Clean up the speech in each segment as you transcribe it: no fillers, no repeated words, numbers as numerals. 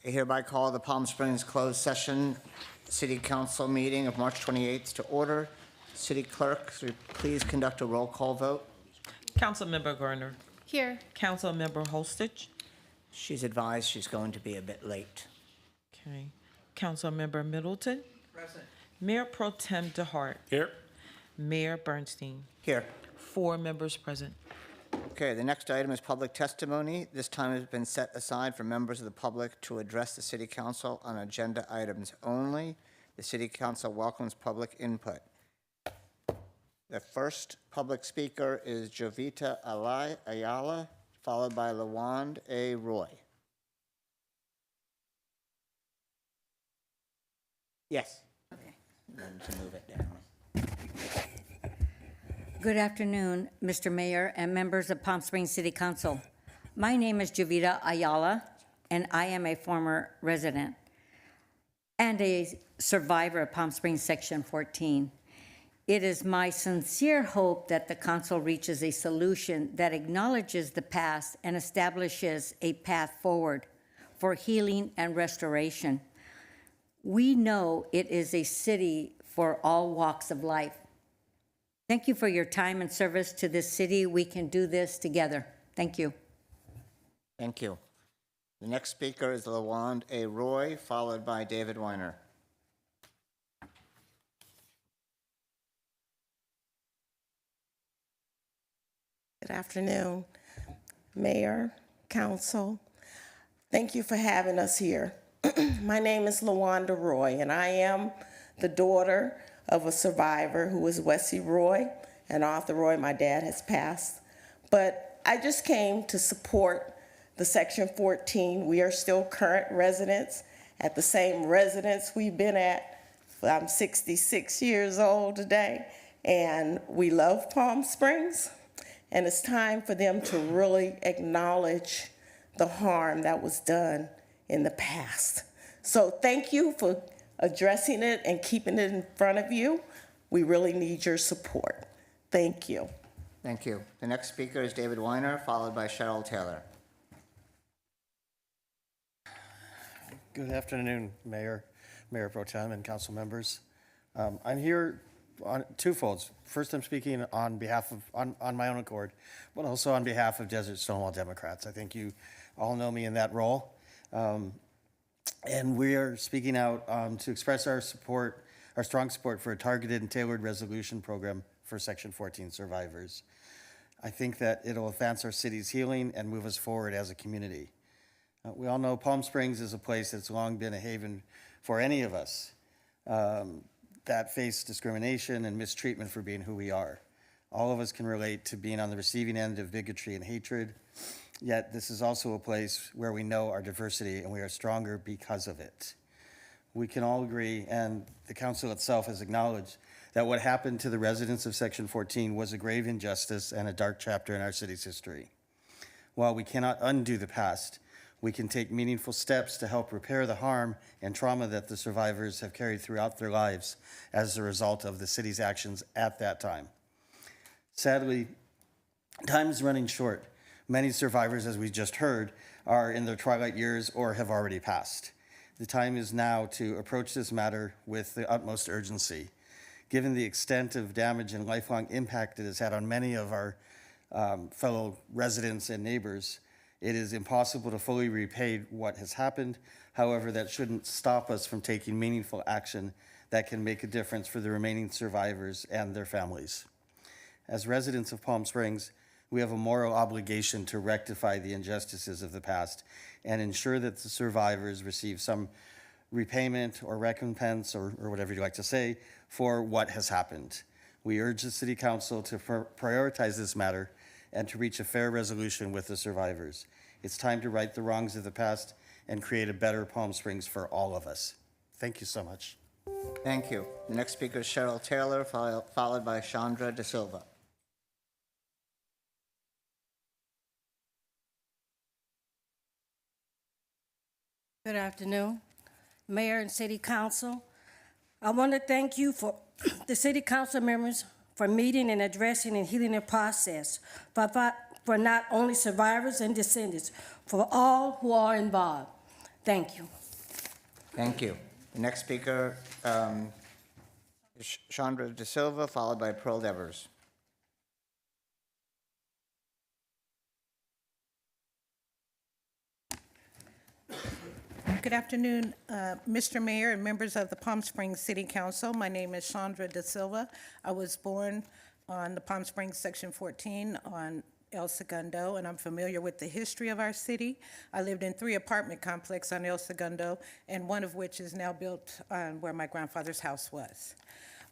I hereby call the Palm Springs closed session City Council meeting of March 28th to order. City Clerk, please conduct a roll call vote. Councilmember Garner. Here. Councilmember Holstich. She's advised she's going to be a bit late. Okay. Councilmember Middleton. Present. Mayor Pro Tem DeHart. Here. Mayor Bernstein. Here. 4 members present. Okay, the next item is public testimony. This time has been set aside for members of the public to address the City Council on agenda items only. The City Council welcomes public input. The first public speaker is Jovita Ayala, followed by LaWand A. Roy. Yes. Okay. To move it down. Good afternoon, Mr. Mayor and members of Palm Springs City Council. My name is Jovita Ayala, and I am a former resident and a survivor of Palm Springs Section 14. It is my sincere hope that the council reaches a solution that acknowledges the past and establishes a path forward for healing and restoration. We know it is a city for all walks of life. Thank you for your time and service to this city. We can do this together. Thank you. Thank you. The next speaker is LaWand A. Roy, followed by David Weiner. Good afternoon, Mayor, Council. Thank you for having us here. My name is LaWanda Roy, and I am the daughter of a survivor who is Wesley Roy and Arthur Roy. My dad has passed. But I just came to support the Section 14. We are still current residents at the same residence we've been at. I'm 66 years old today, and we love Palm Springs. And it's time for them to really acknowledge the harm that was done in the past. So thank you for addressing it and keeping it in front of you. We really need your support. Thank you. Thank you. The next speaker is David Weiner, followed by Cheryl Taylor. Good afternoon, Mayor Pro Tem, and council members. I'm here on twofolds. First, I'm speaking on behalf of, on my own accord, but also on behalf of Desert Stonewall Democrats. I think you all know me in that role. And we are speaking out to express our support, our strong support for a targeted and tailored resolution program for Section 14 survivors. I think that it'll advance our city's healing and move us forward as a community. We all know Palm Springs is a place that's long been a haven for any of us that face discrimination and mistreatment for being who we are. All of us can relate to being on the receiving end of bigotry and hatred. Yet this is also a place where we know our diversity and we are stronger because of it. We can all agree, and the council itself has acknowledged, that what happened to the residents of Section 14 was a grave injustice and a dark chapter in our city's history. While we cannot undo the past, we can take meaningful steps to help repair the harm and trauma that the survivors have carried throughout their lives as a result of the city's actions at that time. Sadly, time is running short. Many survivors, as we just heard, are in their twilight years or have already passed. The time is now to approach this matter with the utmost urgency. Given the extent of damage and lifelong impact it has had on many of our fellow residents and neighbors, it is impossible to fully repay what has happened. However, that shouldn't stop us from taking meaningful action that can make a difference for the remaining survivors and their families. As residents of Palm Springs, we have a moral obligation to rectify the injustices of the past and ensure that the survivors receive some repayment or recompense or whatever you like to say for what has happened. We urge the City Council to prioritize this matter and to reach a fair resolution with the survivors. It's time to right the wrongs of the past and create a better Palm Springs for all of us. Thank you so much. Thank you. The next speaker is Cheryl Taylor, followed by Chandra De Silva. Good afternoon, Mayor and City Council. I want to thank you for the City Council members for meeting and addressing and healing the process for not only survivors and descendants, for all who are involved. Thank you. Thank you. The next speaker is Chandra De Silva, followed by Pearl Devers. Good afternoon, Mr. Mayor and members of the Palm Springs City Council. My name is Chandra De Silva. I was born on the Palm Springs Section 14 on El Segundo, and I'm familiar with the history of our city. I lived in 3 apartment complexes on El Segundo, and one of which is now built on where my grandfather's house was.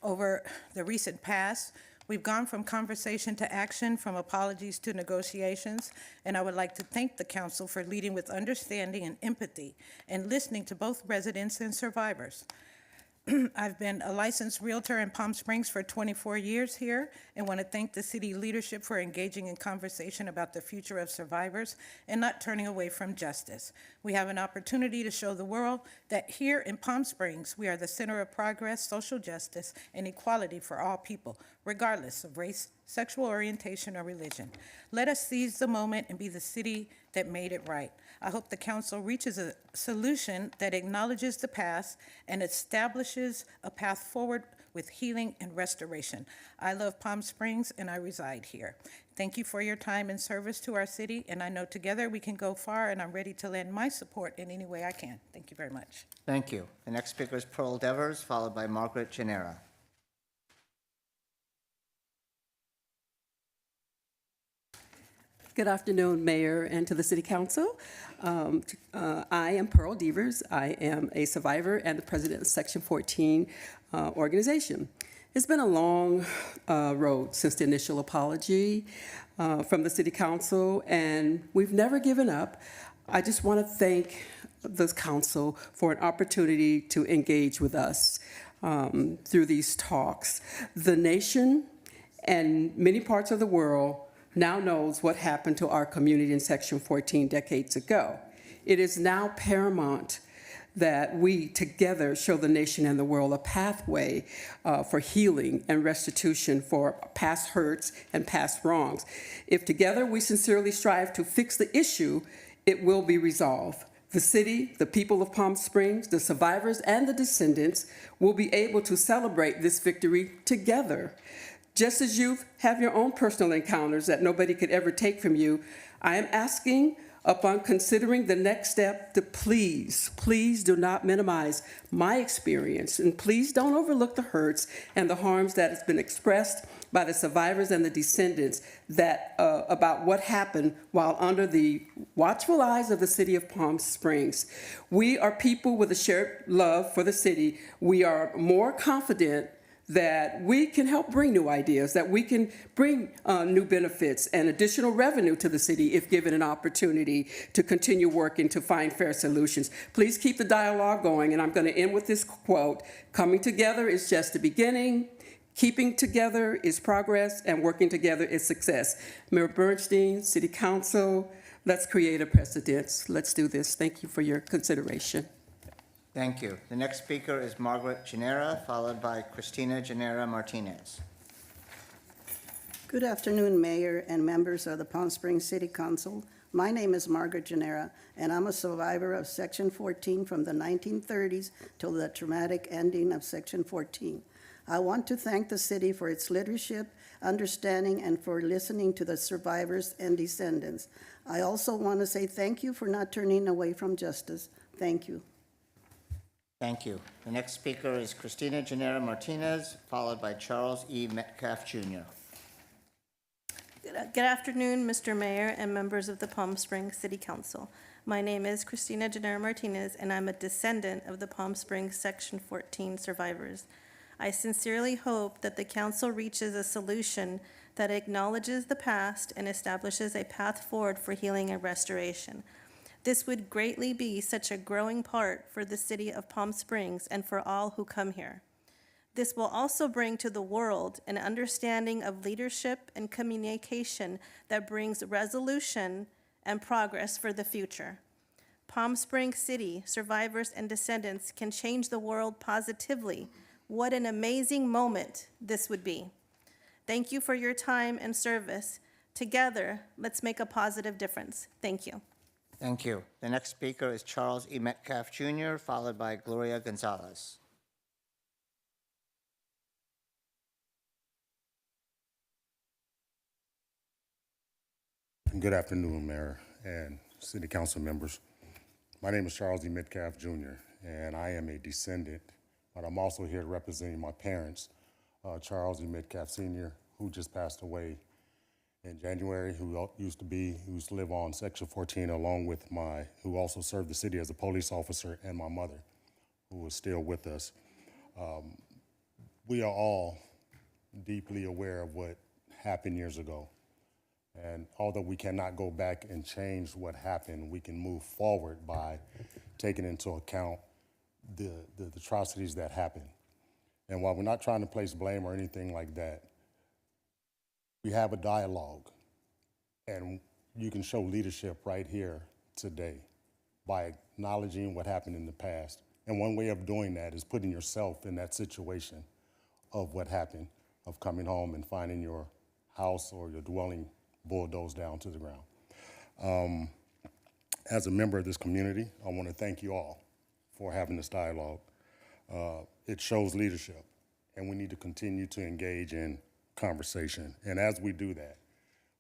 Over the recent past, we've gone from conversation to action, from apologies to negotiations, and I would like to thank the council for leading with understanding and empathy and listening to both residents and survivors. I've been a licensed realtor in Palm Springs for 24 years here and want to thank the city leadership for engaging in conversation about the future of survivors and not turning away from justice. We have an opportunity to show the world that here in Palm Springs, we are the center of progress, social justice, and equality for all people, regardless of race, sexual orientation, or religion. Let us seize the moment and be the city that made it right. I hope the council reaches a solution that acknowledges the past and establishes a path forward with healing and restoration. I love Palm Springs and I reside here. Thank you for your time and service to our city, and I know together we can go far, and I'm ready to lend my support in any way I can. Thank you very much. Thank you. The next speaker is Pearl Devers, followed by Margaret Genera. Good afternoon, Mayor, and to the City Council. I am Pearl Devers. I am a survivor and the president of Section 14 organization. It's been a long road since the initial apology from the City Council, and we've never given up. I just want to thank the Council for an opportunity to engage with us through these talks. The nation and many parts of the world now knows what happened to our community in Section 14 decades ago. It is now paramount that we together show the nation and the world a pathway for healing and restitution for past hurts and past wrongs. If together we sincerely strive to fix the issue, it will be resolved. The city, the people of Palm Springs, the survivors, and the descendants will be able to celebrate this victory together. Just as you have your own personal encounters that nobody could ever take from you, I am asking, upon considering the next step, to please do not minimize my experience, and please don't overlook the hurts and the harms that has been expressed by the survivors and the descendants that about what happened while under the watchful eyes of the city of Palm Springs. We are people with a shared love for the city. We are more confident that we can help bring new ideas, that we can bring new benefits and additional revenue to the city if given an opportunity to continue working to find fair solutions. Please keep the dialogue going, and I'm going to end with this quote: "Coming together is just the beginning. Keeping together is progress, and working together is success." Mayor Bernstein, City Council, let's create a precedent. Let's do this. Thank you for your consideration. Thank you. The next speaker is Margaret Genera, followed by Cristina Genera Martinez. Good afternoon, Mayor and members of the Palm Springs City Council. My name is Margaret Genera, and I'm a survivor of Section 14 from the 1930s till the traumatic ending of Section 14. I want to thank the city for its leadership, understanding, and for listening to the survivors and descendants. I also want to say thank you for not turning away from justice. Thank you. Thank you. The next speaker is Cristina Genera Martinez, followed by Charles E. Metcalf, Jr. Good afternoon, Mr. Mayor and members of the Palm Springs City Council. My name is Cristina Genera Martinez, and I'm a descendant of the Palm Springs Section 14 survivors. I sincerely hope that the council reaches a solution that acknowledges the past and establishes a path forward for healing and restoration. This would greatly be such a growing part for the city of Palm Springs and for all who come here. This will also bring to the world an understanding of leadership and communication that brings resolution and progress for the future. Palm Springs City survivors and descendants can change the world positively. What an amazing moment this would be. Thank you for your time and service. Together, let's make a positive difference. Thank you. Thank you. The next speaker is Charles E. Metcalf Jr., followed by Gloria Gonzalez. Good afternoon, Mayor and City Council members. My name is Charles E. Metcalf Jr., and I am a descendant, but I'm also here representing my parents, Charles E. Metcalf Sr., who just passed away in January, who used to live on Section 14, along with who also served the city as a police officer, and my mother, who is still with us. We are all deeply aware of what happened years ago. And although we cannot go back and change what happened, we can move forward by taking into account the atrocities that happened. And while we're not trying to place blame or anything like that, we have a dialogue, and you can show leadership right here today by acknowledging what happened in the past. And one way of doing that is putting yourself in that situation of what happened, of coming home and finding your house or your dwelling bulldozed down to the ground. As a member of this community, I want to thank you all for having this dialogue. It shows leadership, and we need to continue to engage in conversation. And as we do that,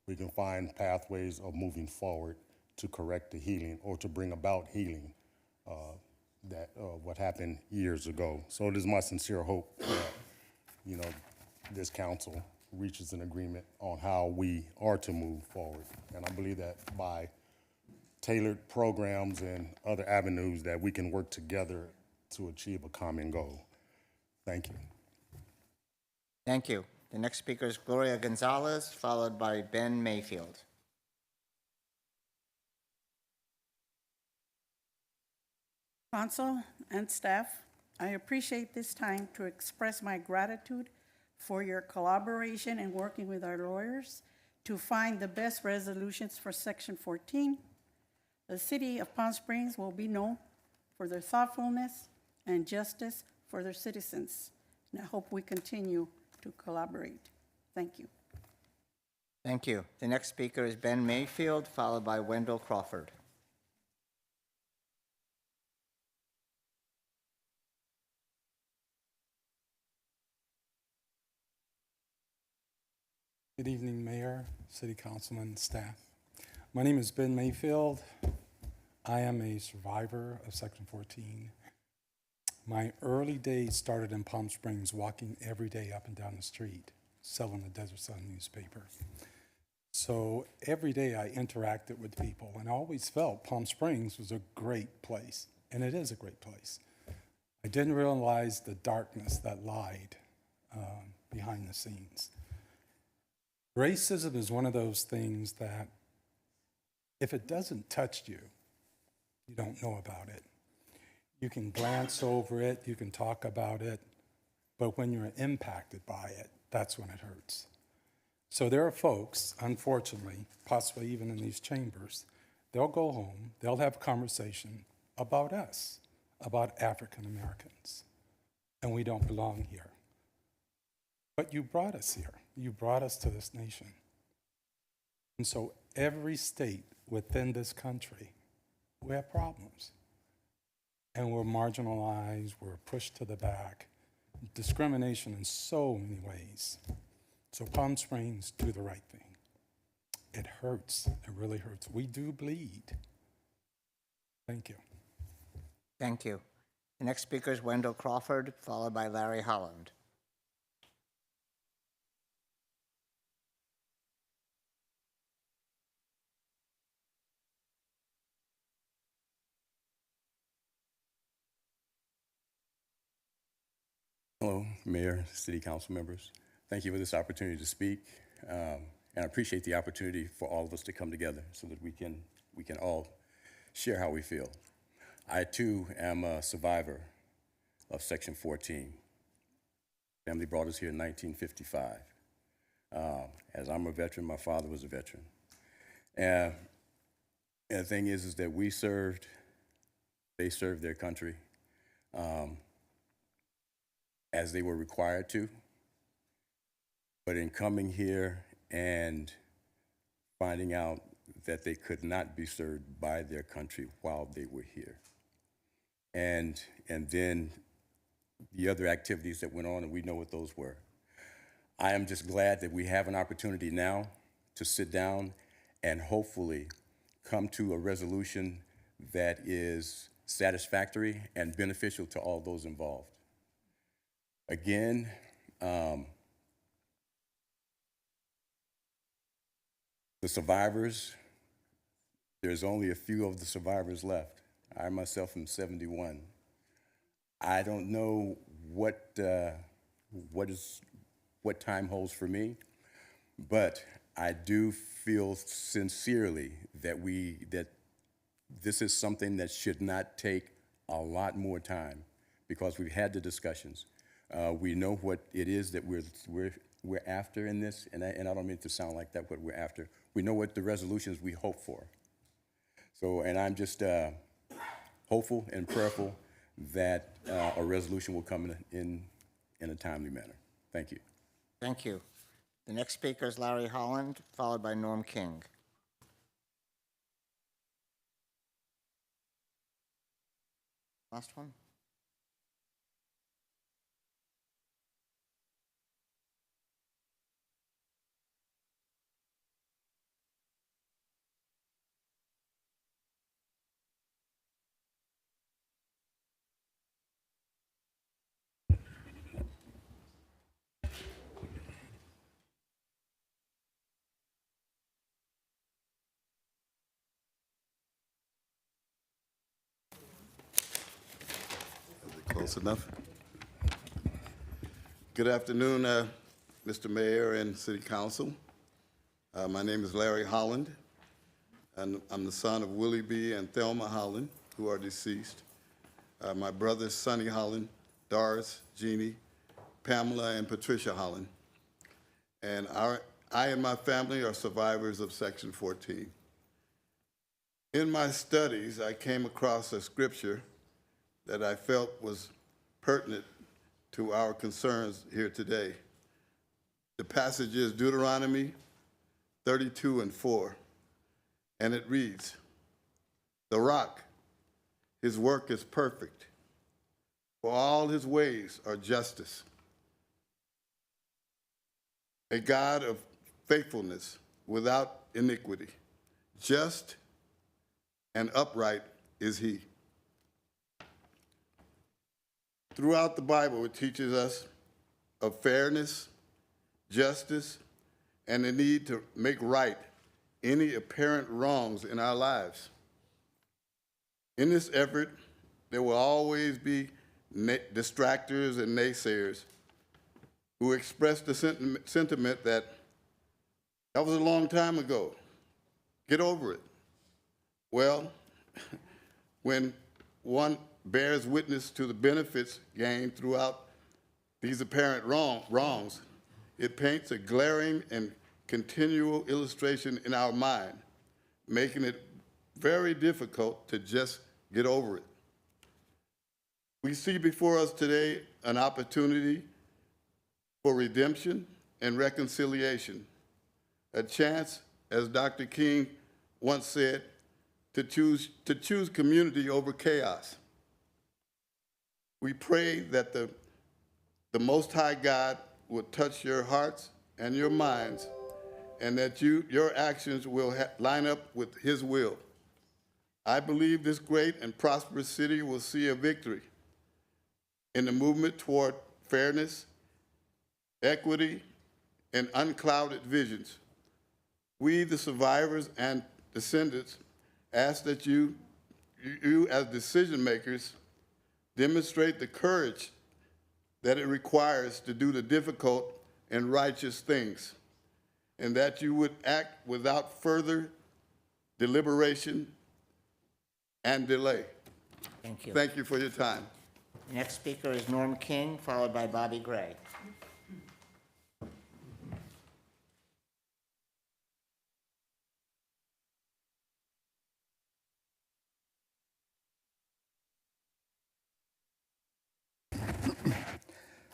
we can find pathways of moving forward to correct the healing or to bring about healing what happened years ago. So it is my sincere hope that, this council reaches an agreement on how we are to move forward. And I believe that by tailored programs and other avenues that we can work together to achieve a common goal. Thank you. Thank you. The next speaker is Gloria Gonzalez, followed by Ben Mayfield. Council and staff, I appreciate this time to express my gratitude for your collaboration and working with our lawyers to find the best resolutions for Section 14. The city of Palm Springs will be known for their thoughtfulness and justice for their citizens. And I hope we continue to collaborate. Thank you. Thank you. The next speaker is Ben Mayfield, followed by Wendell Crawford. Good evening, Mayor, City Councilman, staff. My name is Ben Mayfield. I am a survivor of Section 14. My early days started in Palm Springs, walking every day up and down the street, selling the Desert Sun newspaper. So every day I interacted with people, and I always felt Palm Springs was a great place, and it is a great place. I didn't realize the darkness that lied behind the scenes. Racism is one of those things that if it doesn't touch you, you don't know about it. You can glance over it, you can talk about it, but when you're impacted by it, that's when it hurts. So there are folks, unfortunately, possibly even in these chambers, they'll go home, they'll have a conversation about us, about African Americans, and we don't belong here. But you brought us here. You brought us to this nation. And so every state within this country, we have problems. And we're marginalized, we're pushed to the back, discrimination in so many ways. So Palm Springs, do the right thing. It hurts, it really hurts. We do bleed. Thank you. Thank you. The next speaker is Wendell Crawford, followed by Larry Holland. Hello, Mayor, City Council members. Thank you for this opportunity to speak, and I appreciate the opportunity for all of us to come together so that we can all share how we feel. I too am a survivor of Section 14. Family brought us here in 1955. As I'm a veteran, my father was a veteran. And the thing is that we served, they served their country as they were required to. But in coming here and finding out that they could not be served by their country while they were here. And then the other activities that went on, and we know what those were. I am just glad that we have an opportunity now to sit down and hopefully come to a resolution that is satisfactory and beneficial to all those involved. Again, the survivors, there's only a few of the survivors left. I myself am 71. I don't know what time holds for me, but I do feel sincerely that this is something that should not take a lot more time, because we've had the discussions. We know what it is that we're after in this, and I don't mean to sound like that, what we're after. We know what the resolutions we hope for. So, and I'm just hopeful and prayerful that a resolution will come in a timely manner. Thank you. Thank you. The next speaker is Larry Holland, followed by Norm King. Last one. Close enough. Good afternoon, Mr. Mayor and City Council. My name is Larry Holland, and I'm the son of Willie B. and Thelma Holland, who are deceased. My brothers, Sonny Holland, Doris, Jeannie, Pamela, and Patricia Holland. And I and my family are survivors of Section 14. In my studies, I came across a scripture that I felt was pertinent to our concerns here today. The passage is Deuteronomy 32:4, and it reads, "The rock, his work is perfect, for all his ways are justice. A God of faithfulness without iniquity, just and upright is he." Throughout the Bible, it teaches us of fairness, justice, and the need to make right any apparent wrongs in our lives. In this effort, there will always be distractors and naysayers who express the sentiment that was a long time ago. Get over it. Well, when one bears witness to the benefits gained throughout these apparent wrongs, it paints a glaring and continual illustration in our mind, making it very difficult to just get over it. We see before us today an opportunity for redemption and reconciliation, a chance, as Dr. King once said, to choose community over chaos. We pray that the Most High God will touch your hearts and your minds, and that your actions will line up with his will. I believe this great and prosperous city will see a victory in the movement toward fairness, equity, and unclouded visions. We, the survivors and descendants, ask that you as decision makers, demonstrate the courage that it requires to do the difficult and righteous things, and that you would act without further deliberation and delay. Thank you. Thank you for your time. The next speaker is Norm King, followed by Bobby Gray.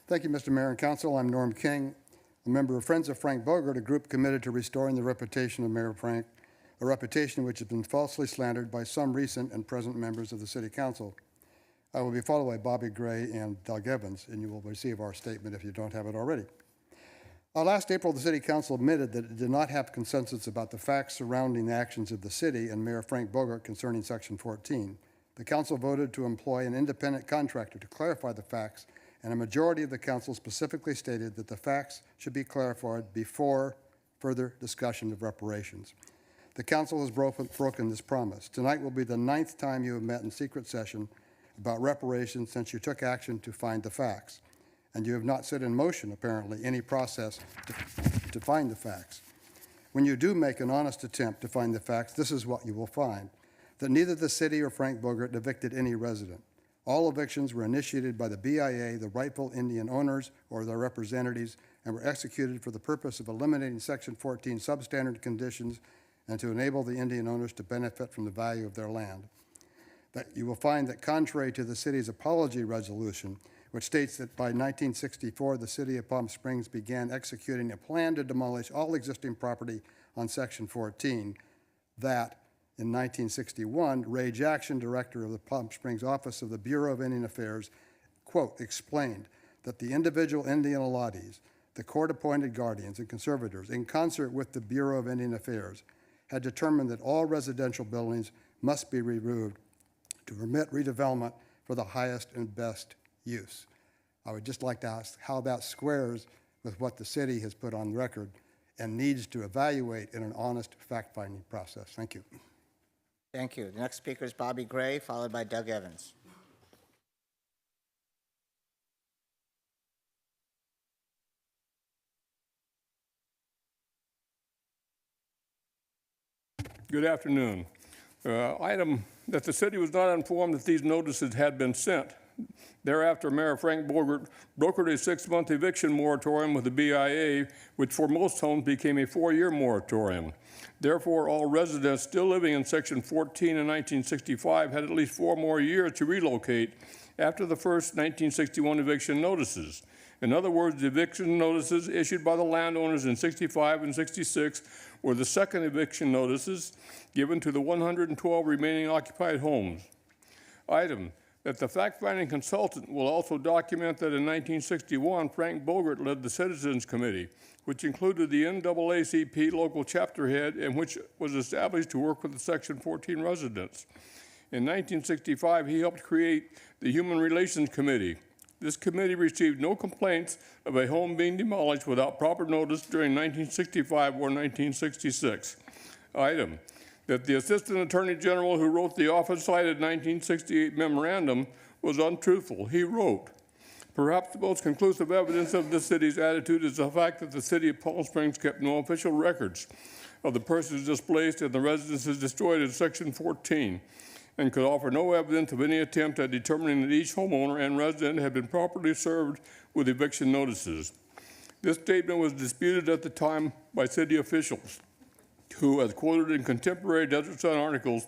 Thank you, Mr. Mayor and Council. I'm Norm King, a member of Friends of Frank Bogart, a group committed to restoring the reputation of Mayor Frank a reputation which has been falsely slandered by some recent and present members of the City Council. I will be followed by Bobby Gray and Doug Evans, and you will receive our statement if you don't have it already. Last April, the City Council admitted that it did not have consensus about the facts surrounding the actions of the city and Mayor Frank Bogart concerning Section 14. The council voted to employ an independent contractor to clarify the facts, and a majority of the council specifically stated that the facts should be clarified before further discussion of reparations. The council has broken this promise. Tonight will be the 9th time you have met in secret session about reparations since you took action to find the facts. And you have not set in motion, apparently, any process to find the facts. When you do make an honest attempt to find the facts, this is what you will find: that neither the city or Frank Bogart evicted any resident. All evictions were initiated by the BIA, the rightful Indian owners, or their representatives, and were executed for the purpose of eliminating Section 14 substandard conditions and to enable the Indian owners to benefit from the value of their land. That you will find that contrary to the city's apology resolution, which states that by 1964, the city of Palm Springs began executing a plan to demolish all existing property on Section 14, that in 1961, Ray Jackson, director of the Palm Springs office of the Bureau of Indian Affairs, quote, explained that the individual Indian allottees, the court-appointed guardians and conservators, in concert with the Bureau of Indian Affairs, had determined that all residential buildings must be removed to permit redevelopment for the highest and best use. I would just like to ask how that squares with what the city has put on record and needs to evaluate in an honest fact-finding process. Thank you. Thank you. The next speaker is Bobby Gray, followed by Doug Evans. Good afternoon. Item that the city was not informed that these notices had been sent. Thereafter, Mayor Frank Bogart brokered a 6-month eviction moratorium with the BIA, which for most homes became a 4-year moratorium. Therefore, all residents still living in Section 14 in 1965 had at least 4 more years to relocate after the first 1961 eviction notices. In other words, the eviction notices issued by the landowners in 65 and 66 were the second eviction notices given to the 112 remaining occupied homes. Item, that the fact-finding consultant will also document that in 1961, Frank Bogart led the Citizens Committee, which included the NAACP local chapter head and which was established to work with the Section 14 residents. In 1965, he helped create the Human Relations Committee. This committee received no complaints of a home being demolished without proper notice during 1965 or 1966. Item, that the Assistant Attorney General who wrote the office-cited 1968 memorandum was untruthful. He wrote, perhaps the most conclusive evidence of the city's attitude is the fact that the city of Palm Springs kept no official records of the persons displaced and the residences destroyed in Section 14, and could offer no evidence of any attempt at determining that each homeowner and resident had been properly served with eviction notices. This statement was disputed at the time by city officials, who, as quoted in contemporary Desert Sun articles,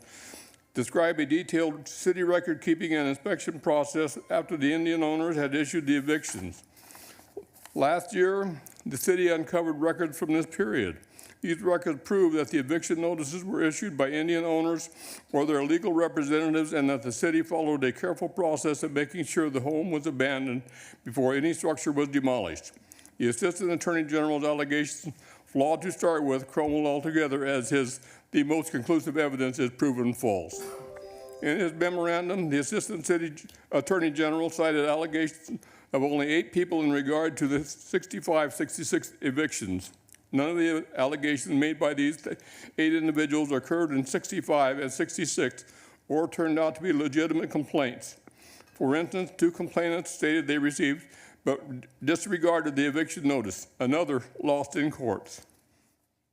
describe a detailed city record-keeping and inspection process after the Indian owners had issued the evictions. Last year, the city uncovered records from this period. These records prove that the eviction notices were issued by Indian owners or their legal representatives, and that the city followed a careful process of making sure the home was abandoned before any structure was demolished. The Assistant Attorney General's allegations, flawed to start with, crumbled altogether as the most conclusive evidence is proven false. In his memorandum, the Assistant City Attorney General cited allegations of only 8 people in regard to the 65-66 evictions. None of the allegations made by these 8 individuals occurred in 65 and 66 or turned out to be legitimate complaints. For instance, 2 complainants stated they received but disregarded the eviction notice, another lost in courts.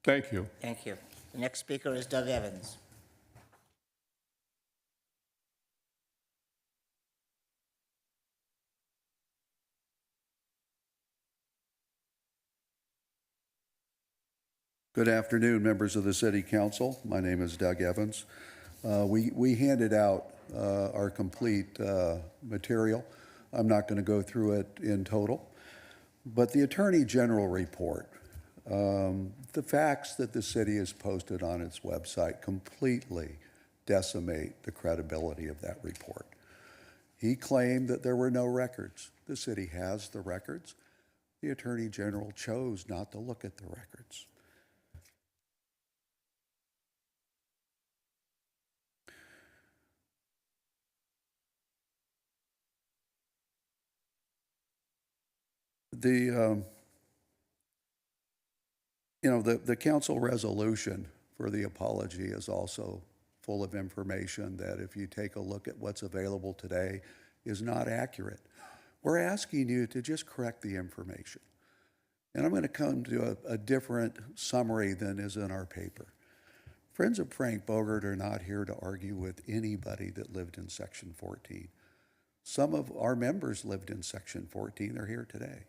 Thank you. Thank you. The next speaker is Doug Evans. Good afternoon, members of the City Council. My name is Doug Evans. We handed out our complete material. I'm not going to go through it in total, but the Attorney General report The facts that the city has posted on its website completely decimate the credibility of that report. He claimed that there were no records. The city has the records. The Attorney General chose not to look at the records. The council resolution for the apology is also full of information that, if you take a look at what's available today, is not accurate. We're asking you to just correct the information. And I'm going to come to a different summary than is in our paper. Friends of Frank Bogert are not here to argue with anybody that lived in Section 14. Some of our members lived in Section 14. They're here today.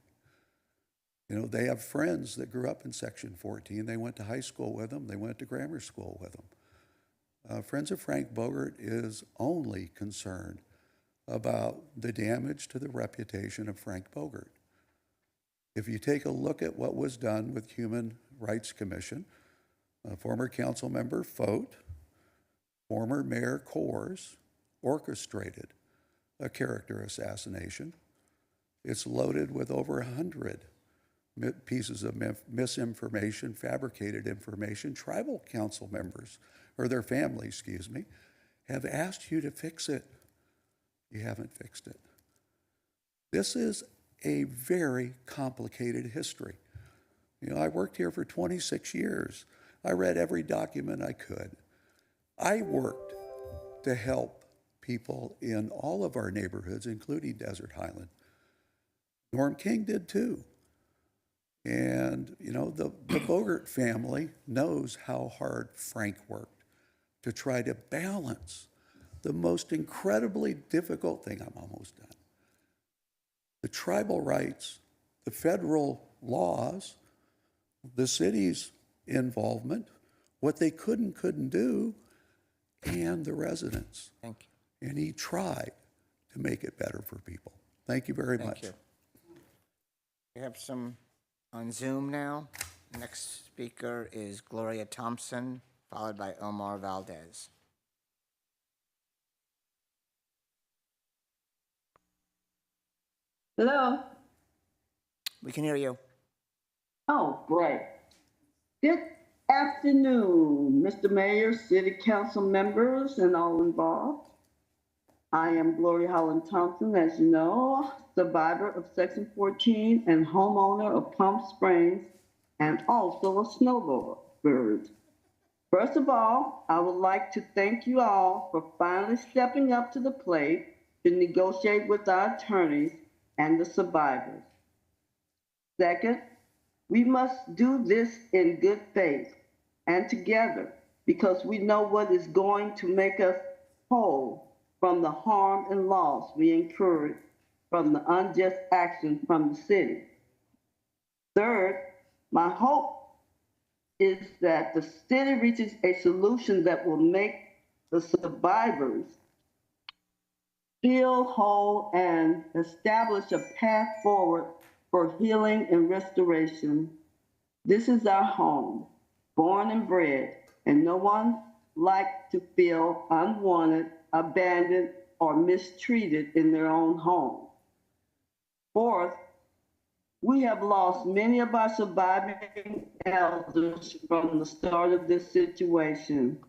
You know, they have friends that grew up in Section 14. They went to high school with them. They went to grammar school with them. Friends of Frank Bogert is only concerned about the damage to the reputation of Frank Bogert. If you take a look at what was done with Human Rights Commission, former council member Fote, former Mayor Coors orchestrated a character assassination. It's loaded with over 100 pieces of misinformation, fabricated information. Tribal council members, or their families, excuse me, have asked you to fix it. You haven't fixed it. This is a very complicated history. You know, I worked here for 26 years. I read every document I could. I worked to help people in all of our neighborhoods, including Desert Highland. Norm King did too. And, you know, the Bogert family knows how hard Frank worked to try to balance the most incredibly difficult thing. I'm almost done. The tribal rights, the federal laws, the city's involvement, what they couldn't do, and the residents. Thank you. And he tried to make it better for people. Thank you very much. Thank you. We have some on Zoom now. Next speaker is Gloria Thompson, followed by Omar Valdez. Hello? We can hear you. Oh, great. Good afternoon, Mr. Mayor, City Council members, and all involved. I am Gloria Holland Thompson, as you know, survivor of Section 14 and homeowner of Palm Springs, and also a snowbird. First of all, I would like to thank you all for finally stepping up to the plate to negotiate with our attorneys and the survivors. Second, we must do this in good faith and together, because we know what is going to make us whole from the harm and loss we incurred from the unjust action from the city. Third, my hope is that the city reaches a solution that will make the survivors feel whole and establish a path forward for healing and restoration. This is our home, born and bred, and no one likes to feel unwanted, abandoned, or mistreated in their own home. Fourth, we have lost many of our surviving elders from the start of this situation,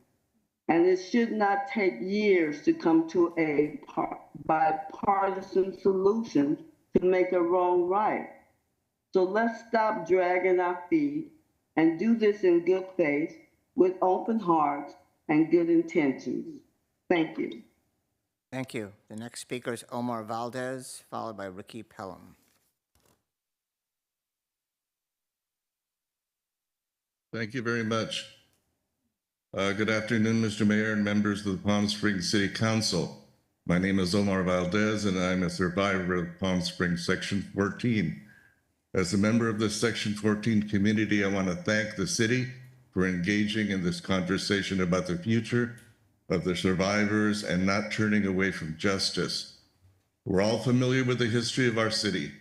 and it should not take years to come to a bipartisan solution to make a wrong right. So let's stop dragging our feet and do this in good faith with open hearts and good intentions. Thank you. Thank you. The next speaker is Omar Valdez, followed by Ricky Pelham. Thank you very much. Good afternoon, Mr. Mayor and members of the Palm Springs City Council. My name is Omar Valdez, and I'm a survivor of Palm Springs Section 14. As a member of the Section 14 community, I want to thank the city for engaging in this conversation about the future of the survivors and not turning away from justice. We're all familiar with the history of our city.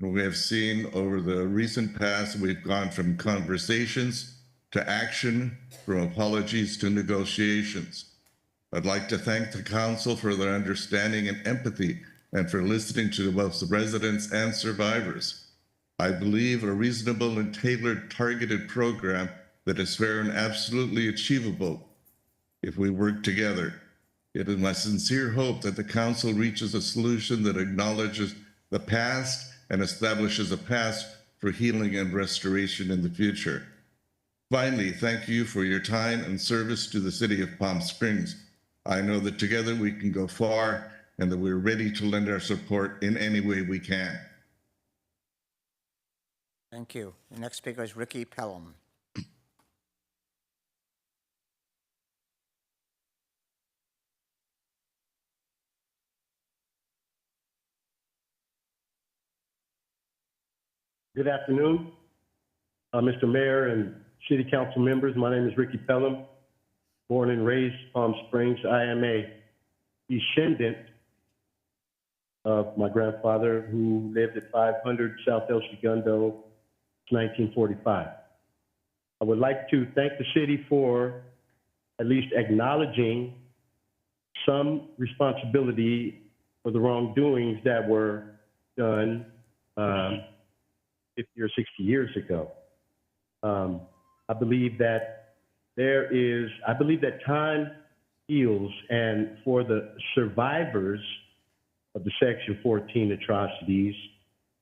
And we have seen over the recent past, we've gone from conversations to action, from apologies to negotiations. I'd like to thank the council for their understanding and empathy and for listening to both the residents and survivors. I believe a reasonable and tailored targeted program that is fair and absolutely achievable if we work together. It is my sincere hope that the council reaches a solution that acknowledges the past and establishes a path for healing and restoration in the future. Finally, thank you for your time and service to the city of Palm Springs. I know that together we can go far and that we're ready to lend our support in any way we can. Thank you. The next speaker is Ricky Pelham. Good afternoon, Mr. Mayor and City Council members. My name is Ricky Pelham, born and raised Palm Springs. I am a descendant of my grandfather who lived at 500 South El Segundo, 1945. I would like to thank the city for at least acknowledging some responsibility for the wrongdoings that were done 50 or 60 years ago. I believe that time heals, and for the survivors of the Section 14 atrocities,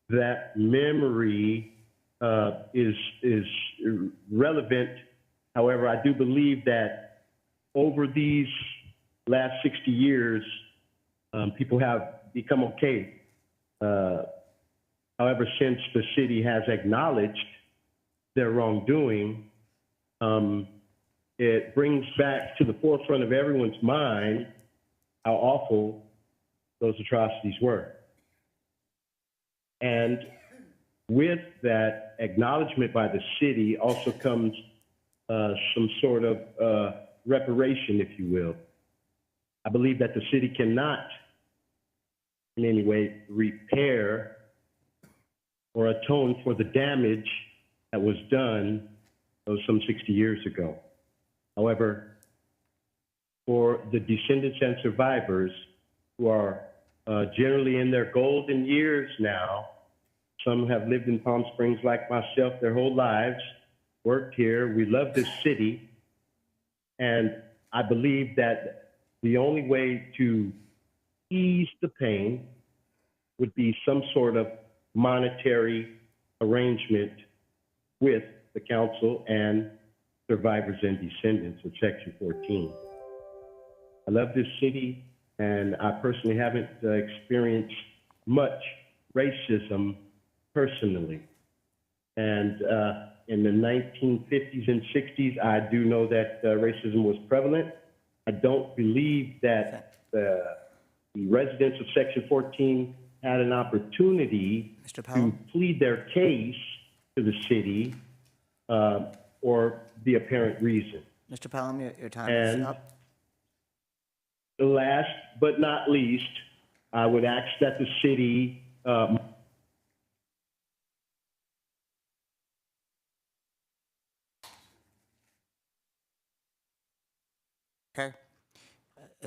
that memory is relevant. However, I do believe that over these last 60 years, people have become okay. However, since the city has acknowledged their wrongdoing, it brings back to the forefront of everyone's mind how awful those atrocities were. And with that acknowledgement by the city also comes some sort of reparation, if you will. I believe that the city cannot in any way repair or atone for the damage that was done some 60 years ago. However, for the descendants and survivors who are generally in their golden years now, some have lived in Palm Springs like myself their whole lives, worked here, we love this city, and I believe that the only way to ease the pain would be some sort of monetary arrangement with the council and survivors and descendants of Section 14. I love this city, and I personally haven't experienced much racism personally. And in the 1950s and 60s, I do know that racism was prevalent. I don't believe that the residents of Section 14 had an opportunity to plead their case to the city or the apparent reason. Mr. Pelham, your time is up. Last but not least, I would ask that the city Okay.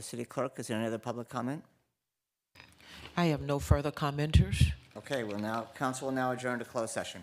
City Clerk, is there any other public comment? I have no further commenters. Okay, council will now adjourn to closed session.